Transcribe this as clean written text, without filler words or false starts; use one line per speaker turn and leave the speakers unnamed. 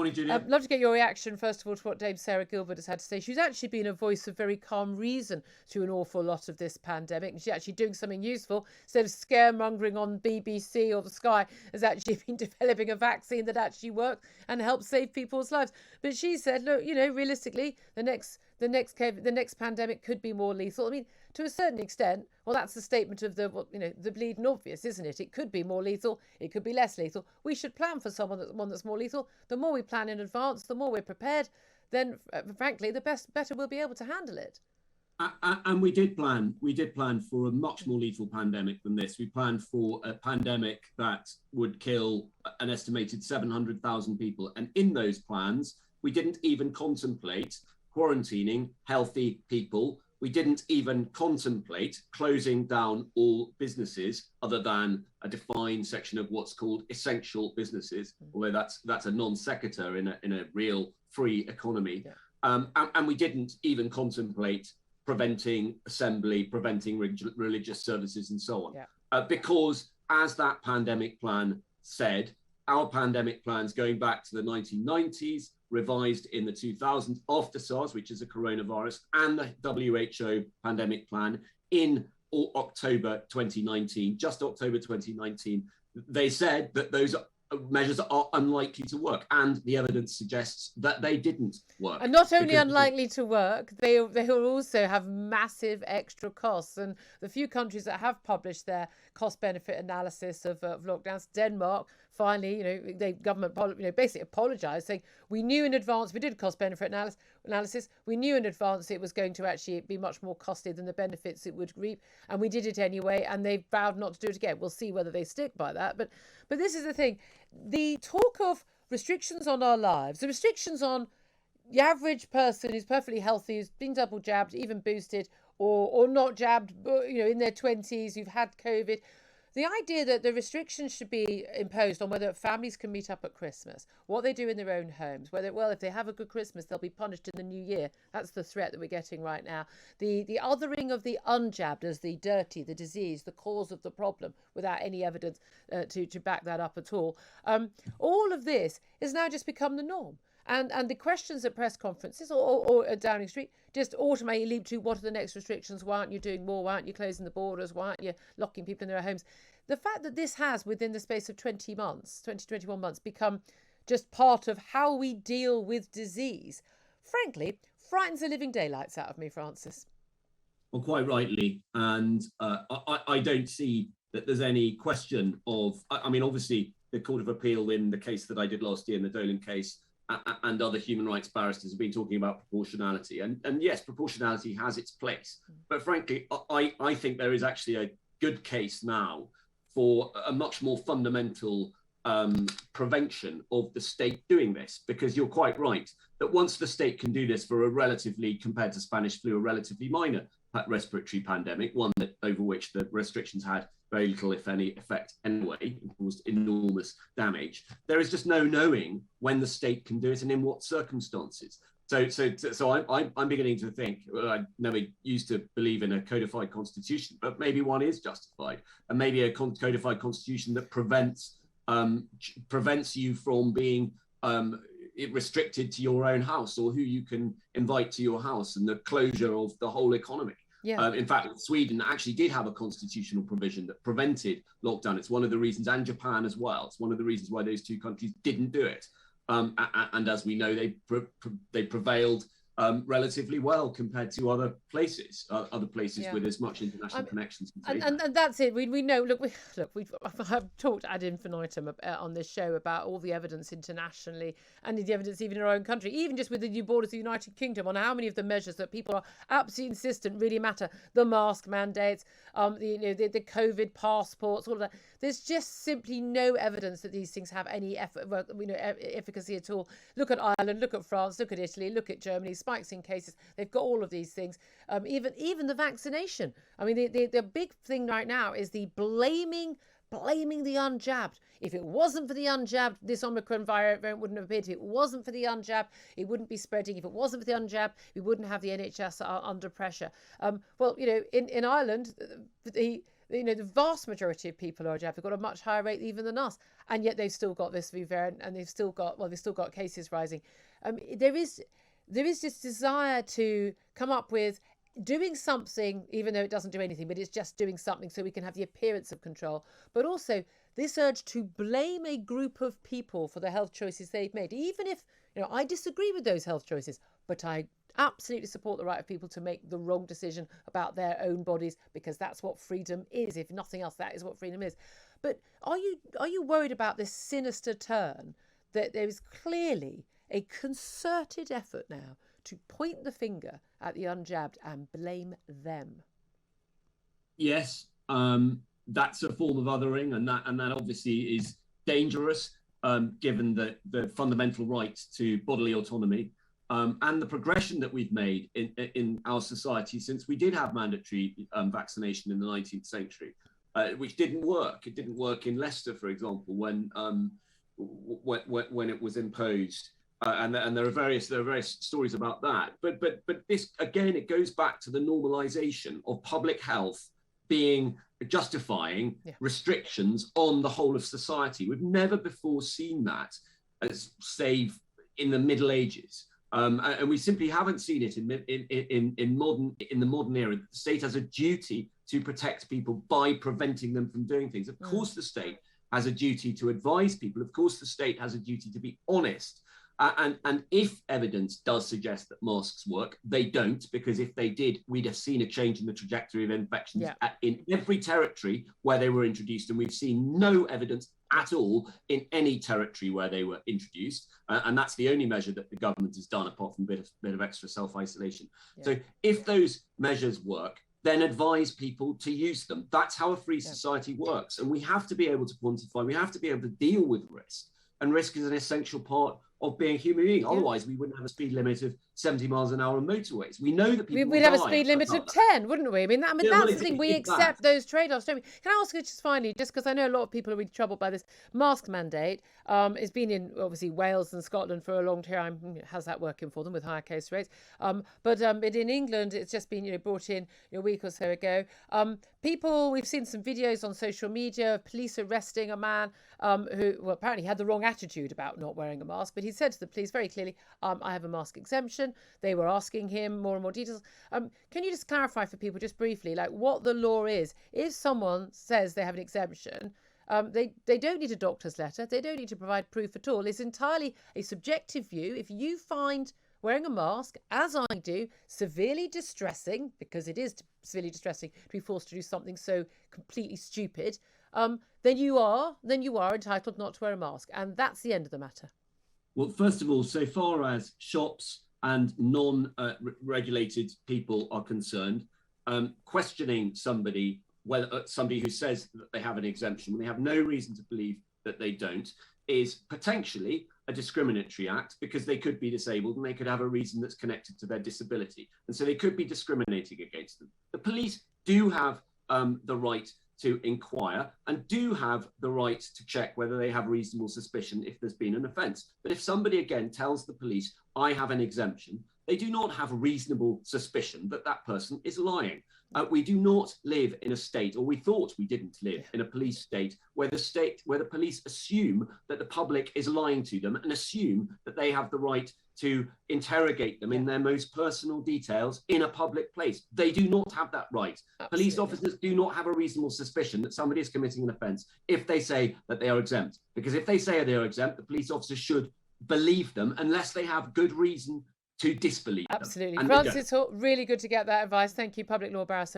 morning, Julia.
I'd love to get your reaction, first of all, to what Dame Sarah Gilbert has had to say. She's actually been a voice of very calm reason to an awful lot of this pandemic. She's actually doing something useful. Instead of scaremongering on BBC or the Sky, has actually been developing a vaccine that actually works and helps save people's lives. But she said, look, realistically, the next pandemic could be more lethal. I mean, to a certain extent, well, that's the statement of the bleeding obvious, isn't it? It could be more lethal. It could be less lethal. We should plan for one that's more lethal. The more we plan in advance, the more we're prepared, then, frankly, the better we'll be able to handle it.
And we did plan. We did plan for a much more lethal pandemic than this. We planned for a pandemic that would kill an estimated 700,000 people. And in those plans, we didn't even contemplate quarantining healthy people. We didn't even contemplate closing down all businesses other than a defined section of what's called essential businesses, although that's a non sequitur in a real free economy. Yeah. And we didn't even contemplate preventing assembly, preventing religious services and so on. Yeah. Because as that pandemic plan said, our pandemic plans going back to the 1990s, revised in the 2000s after SARS, which is a coronavirus, and the WHO pandemic plan in October 2019, just October 2019, they said that those measures are unlikely to work, and the evidence suggests that they didn't work.
And not only unlikely to work, they will also have massive extra costs. And the few countries that have published their cost-benefit analysis of lockdowns, Denmark, finally, government basically apologised, saying we knew in advance, we did cost-benefit analysis, we knew in advance it was going to actually be much more costly than the benefits it would reap, and we did it anyway, and they vowed not to do it again. We'll see whether they stick by that. But this is the thing. The talk of restrictions on our lives, the restrictions on the average person who's perfectly healthy, who's been double jabbed, even boosted, or not jabbed, in their 20s, who've had COVID. The idea that the restrictions should be imposed on whether families can meet up at Christmas, what they do in their own homes, if they have a good Christmas, they'll be punished in the new year. That's the threat that we're getting right now. The othering of the unjabbed as the dirty, the disease, the cause of the problem, without any evidence to back that up at all. All of this has now just become the norm. And the questions at press conferences or at Downing Street just automatically leap to, what are the next restrictions? Why aren't you doing more? Why aren't you closing the borders? Why aren't you locking people in their homes? The fact that this has, within the space of 21 months, become just part of how we deal with disease, frankly, frightens the living daylights out of me, Francis.
Well, quite rightly. And I don't see that there's any question of, obviously, the Court of Appeal in the case that I did last year, in the Dolan case, and other human rights barristers have been talking about proportionality. And yes, proportionality has its place. But frankly, I think there is actually a good case now for a much more fundamental prevention of the state doing this, because you're quite right that once the state can do this for a relatively, compared to Spanish flu, a relatively minor respiratory pandemic, one over which the restrictions had very little, if any, effect anyway, caused enormous damage. There is just no knowing when the state can do it and in what circumstances. So I'm beginning to think, well, I never used to believe in a codified constitution, but maybe one is justified, and maybe a codified constitution that prevents you from being restricted to your own house or who you can invite to your house, and the closure of the whole economy. Yeah. In fact, Sweden actually did have a constitutional provision that prevented lockdown. It's one of the reasons, and Japan as well. It's one of the reasons why those two countries didn't do it. And as we know, they prevailed relatively well compared to other places with as much international connections.
And that's it. We know. I've talked ad infinitum on this show about all the evidence internationally and the evidence even in our own country, even just with the new borders of the United Kingdom, on how many of the measures that people are absolutely insistent really matter. The mask mandates, the COVID passports, all of that. There's just simply no evidence that these things have any efficacy at all. Look at Ireland, look at France, look at Italy, look at Germany. Spikes in cases. They've got all of these things. Even the vaccination. I mean, the big thing right now is the blaming the unjabbed. If it wasn't for the unjabbed, this Omicron variant wouldn't have appeared. If it wasn't for the unjabbed, it wouldn't be spreading. If it wasn't for the unjabbed, we wouldn't have the NHS under pressure. In Ireland, the vast majority of people are jabbed. They've got a much higher rate even than us. and yet they've still got this variant, and they've still got cases rising. There is this desire to come up with doing something, even though it doesn't do anything, but it's just doing something so we can have the appearance of control. But also this urge to blame a group of people for the health choices they've made, even if, I disagree with those health choices, but I absolutely support the right of people to make the wrong decision about their own bodies, because that's what freedom is. If nothing else, that is what freedom is. But are you worried about this sinister turn, that there is clearly a concerted effort now to point the finger at the unjabbed and blame them?
Yes, that's a form of othering, and that obviously is dangerous, given the fundamental right to bodily autonomy, and the progression that we've made in our society since we did have mandatory vaccination in the 19th century, which didn't work. It didn't work in Leicester, for example, when it was imposed. And there are various stories about that. But this, again, it goes back to the normalization of public health justifying restrictions on the whole of society. We've never before seen that, save in the Middle Ages. And we simply haven't seen it in the modern era. The state has a duty to protect people by preventing them from doing things. Of course, the state has a duty to advise people. Of course, the state has a duty to be honest. And if evidence does suggest that masks work, they don't, because if they did, we'd have seen a change in the trajectory of infections in every territory where they were introduced. And we've seen no evidence at all in any territory where they were introduced. And that's the only measure that the government has done, apart from a bit of extra self-isolation. So if those measures work, then advise people to use them. That's how a free society works. And we have to be able to quantify, we have to be able to deal with risk. And risk is an essential part of being a human being. Otherwise, we wouldn't have a speed limit of 70 miles an hour on motorways. We know that people
we'd have a speed limit of 10, wouldn't we? That's the thing. We accept those trade-offs, don't we? Can I ask you just finally, just because I know a lot of people are really troubled by this mask mandate. It's been in, obviously, Wales and Scotland for a long time. How's that working for them with higher case rates? But in England, it's just been brought in a week or so ago. We've seen some videos on social media of police arresting a man who apparently had the wrong attitude about not wearing a mask, but he said to the police very clearly, I have a mask exemption. They were asking him more and more details. Can you just clarify for people just briefly, like what the law is? If someone says they have an exemption, they don't need a doctor's letter. They don't need to provide proof at all. It's entirely a subjective view. If you find wearing a mask, as I do, severely distressing, because it is severely distressing to be forced to do something so completely stupid, then you are entitled not to wear a mask. And that's the end of the matter.
Well, first of all, so far as shops and non-regulated people are concerned, questioning somebody who says that they have an exemption when they have no reason to believe that they don't is potentially a discriminatory act, because they could be disabled and they could have a reason that's connected to their disability. And so they could be discriminating against them. The police do have the right to inquire and do have the right to check whether they have reasonable suspicion if there's been an offence. But if somebody, again, tells the police, I have an exemption, they do not have reasonable suspicion that that person is lying. We do not live in a state, or we thought we didn't live in a police state where the police assume that the public is lying to them and assume that they have the right to interrogate them in their most personal details in a public place. They do not have that right. Absolutely. Police officers do not have a reasonable suspicion that somebody is committing an offence if they say that they are exempt. Because if they say they are exempt, the police officers should believe them unless they have good reason to disbelieve them.
Absolutely. Francis Hoar, really good to get that advice. Thank you, Public Law Barrister